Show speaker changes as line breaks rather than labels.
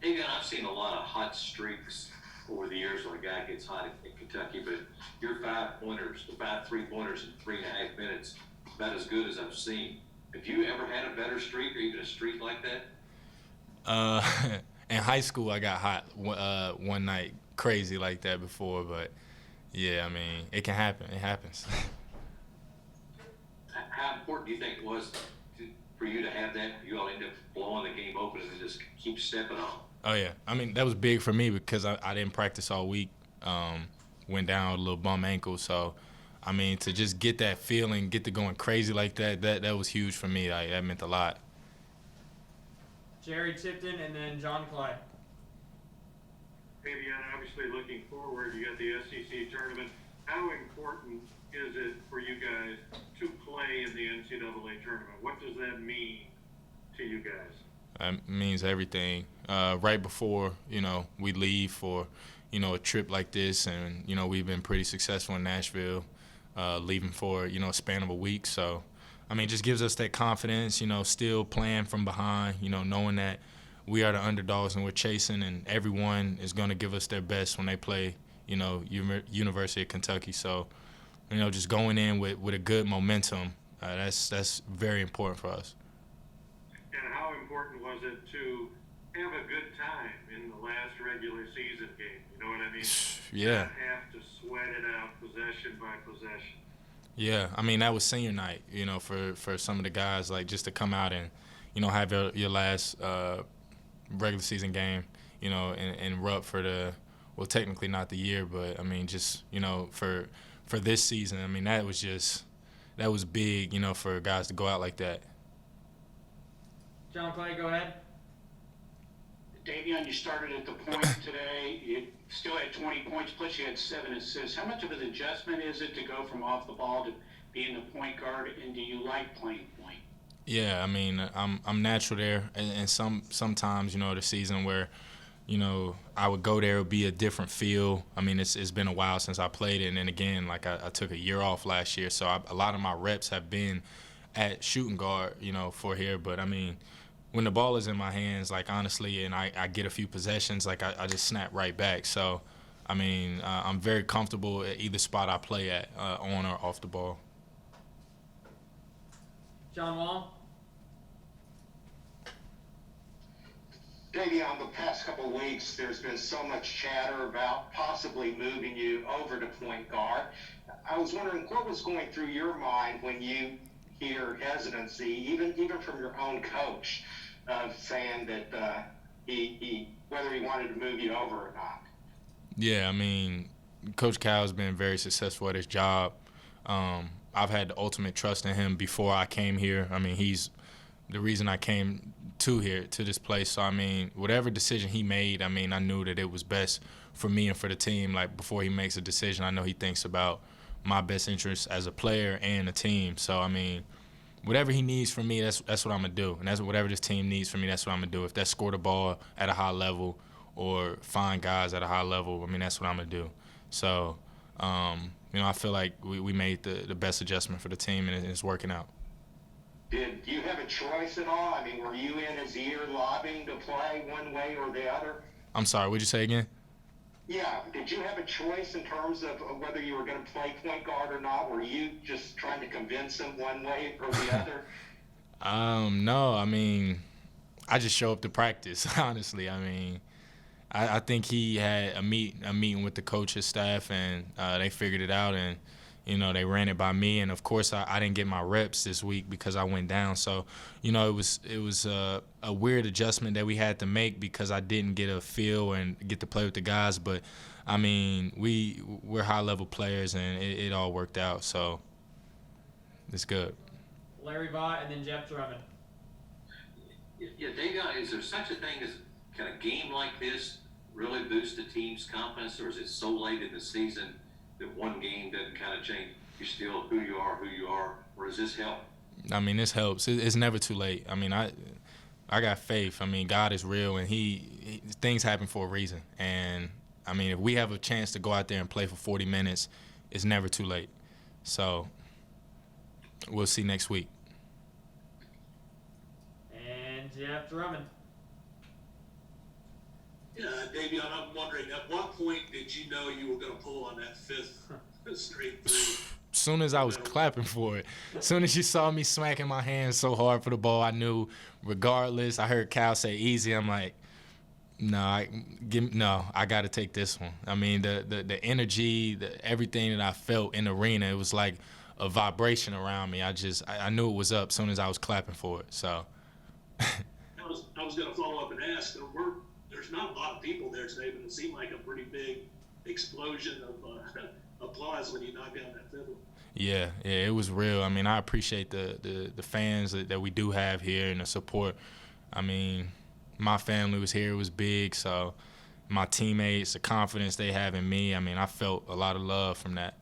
Davion, I've seen a lot of hot streaks over the years when a guy gets hot in Kentucky, but your 5-pointers, the 5 3-pointers in 3.5 minutes, about as good as I've seen. Have you ever had a better streak or even a streak like that?
Uh, in high school, I got hot one night, crazy like that before. But yeah, I mean, it can happen. It happens.
How important do you think it was for you to have that? You all end up blowing the game open and just keep stepping on.
Oh yeah, I mean that was big for me because I didn't practice all week. Went down with a little bum ankle, so I mean to just get that feeling, get to going crazy like that was huge for me. Like that meant a lot.
Jerry Tipton and then John Clay.
Davion, obviously looking forward, you got the SEC tournament. How important is it for you guys to play in the NCAA tournament? What does that mean to you guys?
It means everything. Right before we leave for a trip like this, and we've been pretty successful in Nashville, leaving for a span of a week. So, I mean, it just gives us that confidence. Still playing from behind. Knowing that we are the underdogs and we're chasing, and everyone is going to give us their best when they play. University of Kentucky. So, just going in with a good momentum. That's very important for us.
And how important was it to have a good time in the last regular season game? You know what I mean?
Yeah.
Not have to sweat it out possession by possession.
Yeah, I mean that was senior night. For some of the guys, like just to come out and have your last regular season game. And Rupp for the technically not the year, but I mean just for this season. I mean that was big. For guys to go out like that.
John Clay, go ahead.
Davion, you started at the point today. You still had 20 points, plus you had 7 assists. How much of an adjustment is it to go from off the ball to being the point guard, and do you like playing point?
Yeah, I mean, I'm natural there, and sometimes the season where I would go there, it would be a different feel. I mean, it's been a while since I played it, and then again, like I took a year off last year, so a lot of my reps have been at shooting guard, for here. But I mean, when the ball is in my hands, like honestly, and I get a few possessions, like I just snap right back. So, I mean, I'm very comfortable at either spot I play at, on or off the ball.
John Wall.
Davion, the past couple of weeks, there's been so much chatter about possibly moving you over to point guard. I was wondering what was going through your mind when you hear hesitancy, even from your own coach, saying that whether he wanted to move you over or not.
Yeah, I mean, Coach Cal's been very successful at his job. I've had the ultimate trust in him before I came here. I mean, he's the reason I came to this place. So, I mean, whatever decision he made, I mean, I knew that it was best for me and for the team. Like, before he makes a decision, I know he thinks about my best interests as a player and a team. So, I mean, whatever he needs from me, that's what I'm going to do. And that's whatever this team needs from me, that's what I'm going to do. If that's score the ball at a high level or find guys at a high level, I mean, that's what I'm going to do. So, I feel like we made the best adjustment for the team, and it's working out.
Did you have a choice at all? I mean, were you in his ear lobbying to play one way or the other?
I'm sorry, what'd you say again?
Yeah, did you have a choice in terms of whether you were going to play point guard or not? Were you just trying to convince him one way or the other?
No, I mean, I just show up to practice, honestly. I mean, I think he had a meeting with the coach's staff, and they figured it out, and they ran it by me. And of course, I didn't get my reps this week because I went down. So, it was a weird adjustment that we had to make because I didn't get a feel and get to play with the guys. But I mean, we're high level players, and it all worked out. So it's good.
Larry Vaught and then Jeff Drummond.
Yeah, Davion, is there such a thing as can a game like this really boost the team's confidence, or is it so late in the season that one game doesn't kind of change? You're still who you are, or does this help?
I mean, this helps. It's never too late. I mean, I got faith. I mean, God is real, and things happen for a reason. And, I mean, if we have a chance to go out there and play for 40 minutes, it's never too late. So we'll see next week.
And Jeff Drummond.
Davion, I'm wondering, at what point did you know you were going to pull on that fifth straight through?
As soon as I was clapping for it, as soon as you saw me smacking my hands so hard for the ball, I knew regardless. I heard Cal say easy. I'm like, no, I got to take this one. I mean, the energy, everything that I felt in the arena, it was like a vibration around me. I knew it was up as soon as I was clapping for it. So
I was going to follow up and ask, there's not a lot of people there today, but it seemed like a pretty big explosion of applause when you knocked down that fiddle.
Yeah, it was real. I mean, I appreciate the fans that we do have here and the support. I mean, my family was here. It was big. So my teammates, the confidence they have in me, I mean, I felt a lot of love from that.